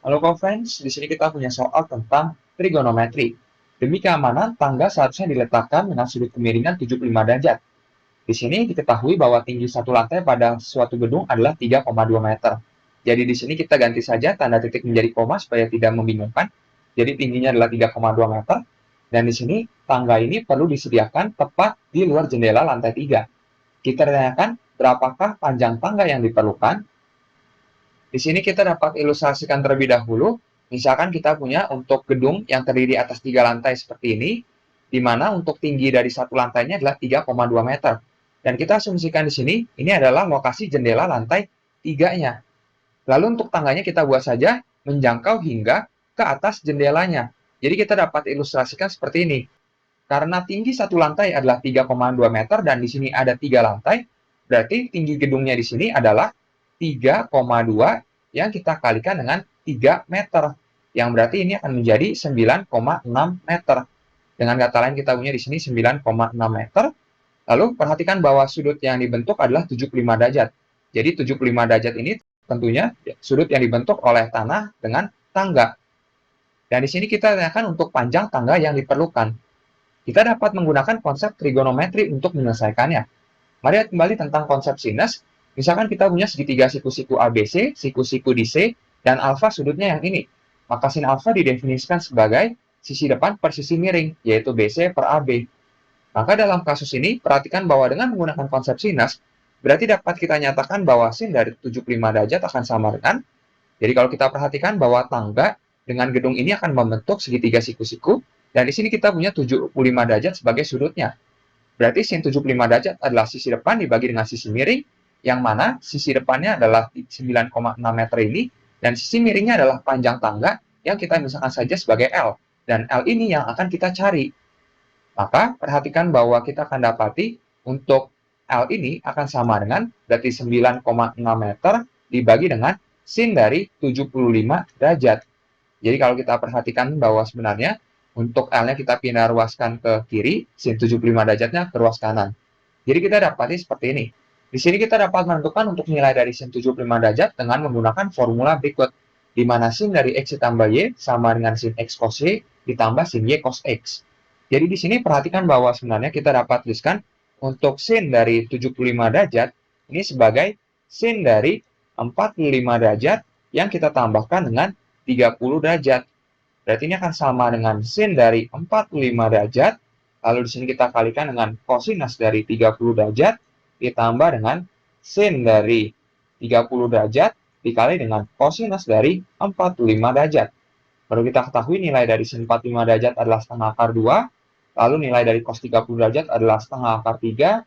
Halo co-friends, di sini kita punya soal tentang trigonometri. Demi keamanan, tangga seharusnya diletakkan dengan sudut kemiringan 75 derajat. Di sini diketahui bahwa tinggi satu lantai pada suatu gedung adalah 3,2 meter. Jadi di sini kita ganti saja tanda titik menjadi koma supaya tidak membingungkan. Jadi tingginya adalah 3,2 meter. Dan di sini tangga ini perlu disediakan tepat di luar jendela lantai 3. Kita tanyakan berapakah panjang tangga yang diperlukan. Di sini kita dapat ilustrasikan terlebih dahulu. Misalkan kita punya untuk gedung yang terdiri atas 3 lantai seperti ini, di mana untuk tinggi dari satu lantainya adalah 3,2 meter. Dan kita asumsikan di sini, ini adalah lokasi jendela lantai 3-nya. Lalu untuk tangganya kita buat saja menjangkau hingga ke atas jendelanya. Jadi kita dapat ilustrasikan seperti ini. Karena tinggi satu lantai adalah 3,2 meter dan di sini ada 3 lantai, berarti tinggi gedungnya di sini adalah 3,2 yang kita kalikan dengan 3 meter. Yang berarti ini akan menjadi 9,6 meter. Dengan kata lain kita punya di sini 9,6 meter. Lalu perhatikan bahwa sudut yang dibentuk adalah 75 derajat. Jadi 75 derajat ini tentunya sudut yang dibentuk oleh tanah dengan tangga. Dan di sini kita tanyakan untuk panjang tangga yang diperlukan. Kita dapat menggunakan konsep trigonometri untuk menyelesaikannya. Mari kembali tentang konsep sinus. Misalkan kita punya segitiga siku-siku ABC, siku-siku di C, dan alfa sudutnya yang ini. Maka sin alfa didefinisikan sebagai sisi depan per sisi miring, yaitu BC per AB. Maka dalam kasus ini, perhatikan bahwa dengan menggunakan konsep sinus, berarti dapat kita nyatakan bahwa sin dari 75 derajat akan sama dengan, jadi kalau kita perhatikan bahwa tangga dengan gedung ini akan membentuk segitiga siku-siku, dan di sini kita punya 75 derajat sebagai sudutnya. Berarti sin 75 derajat adalah sisi depan dibagi dengan sisi miring, yang mana sisi depannya adalah 9,6 meter ini, dan sisi miringnya adalah panjang tangga yang kita misalkan saja sebagai L. Dan L ini yang akan kita cari. Maka perhatikan bahwa kita akan dapati untuk L ini akan sama dengan berarti 9,6 meter dibagi dengan sin dari 75 derajat. Jadi kalau kita perhatikan bahwa sebenarnya untuk L-nya kita pindah ruaskan ke kiri, sin 75 derajatnya ke ruas kanan. Jadi kita dapati seperti ini. Di sini kita dapat menentukan untuk nilai dari sin 75 derajat dengan menggunakan formula berikut, di mana sin dari X ditambah Y sama dengan sin X cos Y ditambah sin Y cos X. Jadi di sini perhatikan bahwa sebenarnya kita dapat tuliskan untuk sin dari 75 derajat, ini sebagai sin dari 45 derajat yang kita tambahkan dengan 30 derajat. Berarti ini akan sama dengan sin dari 45 derajat, lalu di sini kita kalikan dengan kosinus dari 30 derajat, ditambah dengan sin dari 30 derajat, dikali dengan kosinus dari 45 derajat. Baru kita ketahui nilai dari sin 45 derajat adalah setengah akar 2, lalu nilai dari cos 30 derajat adalah setengah akar 3,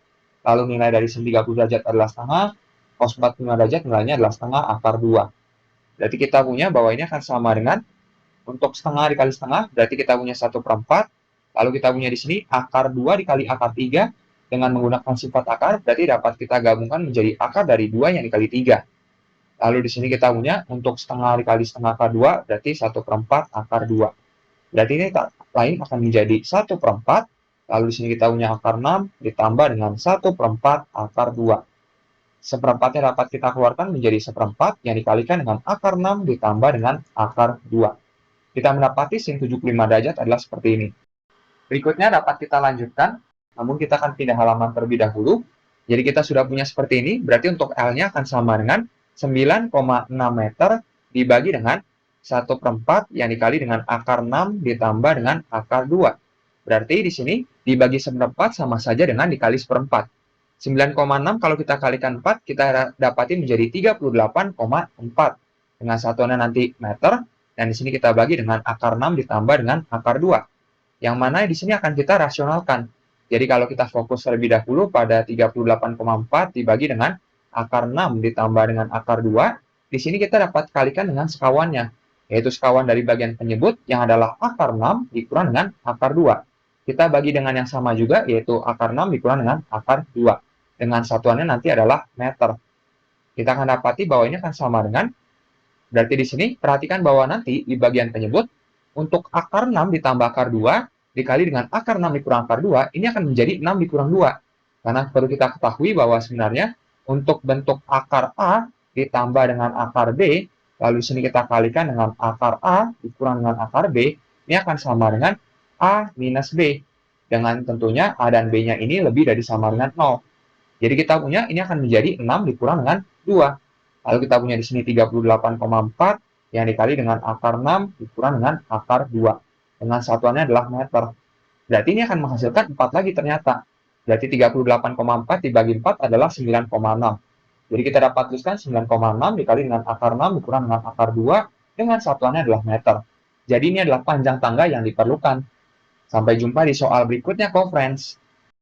lalu nilai dari sin 30 derajat adalah setengah, cos 45 derajat nilainya adalah setengah akar 2. Berarti kita punya bahwa ini akan sama dengan untuk setengah dikali setengah, berarti kita punya 1/4. Lalu kita punya di sini akar 2 dikali akar 3. Dengan menggunakan sifat akar, berarti dapat kita gabungkan menjadi akar dari 2 yang dikali 3. Lalu di sini kita punya untuk setengah dikali setengah akar 2, berarti 1/4 akar 2. Berarti ini lain akan menjadi 1/4. Lalu di sini kita punya akar 6 ditambah dengan 1/4 akar 2. Seperempatnya dapat kita keluarkan menjadi 1/4 yang dikalikan dengan akar 6 ditambah dengan akar 2. Kita mendapati sin 75 derajat adalah seperti ini. Berikutnya dapat kita lanjutkan, namun kita akan pindah halaman terlebih dahulu. Jadi kita sudah punya seperti ini, berarti untuk L-nya akan sama dengan 9,6 meter dibagi dengan 1/4 yang dikali dengan akar 6 ditambah dengan akar 2. Berarti di sini dibagi 1/4 sama saja dengan dikali 1/4. 9,6 kalau kita kalikan 4, kita dapati menjadi 38,4. Dengan satuannya nanti meter, dan di sini kita bagi dengan akar 6 ditambah dengan akar 2. Yang mana di sini akan kita rasionalkan. Jadi kalau kita fokus terlebih dahulu pada 38,4 dibagi dengan akar 6 ditambah dengan akar 2, di sini kita dapat kalikan dengan sekawannya, yaitu sekawan dari bagian penyebut yang adalah akar 6 dikurang dengan akar 2. Kita bagi dengan yang sama juga, yaitu akar 6 dikurang dengan akar 2. Dengan satuannya nanti adalah meter. Kita akan dapati bahwa ini akan sama dengan, berarti di sini perhatikan bahwa nanti di bagian penyebut, untuk akar 6 ditambah akar 2, dikali dengan akar 6 dikurang akar 2, ini akan menjadi 6 dikurang 2. Karena perlu kita ketahui bahwa sebenarnya untuk bentuk akar A ditambah dengan akar B, Lalu di sini kita kalikan dengan akar A dikurang dengan akar B, ini akan sama dengan A minus B. Dengan tentunya A dan B-nya ini lebih dari sama dengan 0. Jadi kita punya ini akan menjadi 6 dikurang dengan 2. Lalu kita punya di sini 38,4 yang dikali dengan akar 6 dikurang dengan akar 2. Dengan satuannya adalah meter. Berarti ini akan menghasilkan 4 lagi ternyata. Berarti 38,4 dibagi 4 adalah 9,6. Jadi kita dapat tuliskan 9,6 dikali dengan akar 6 dikurang dengan akar 2 dengan satuannya adalah meter. Jadi ini adalah panjang tangga yang diperlukan. Sampai jumpa di soal berikutnya, co-friends.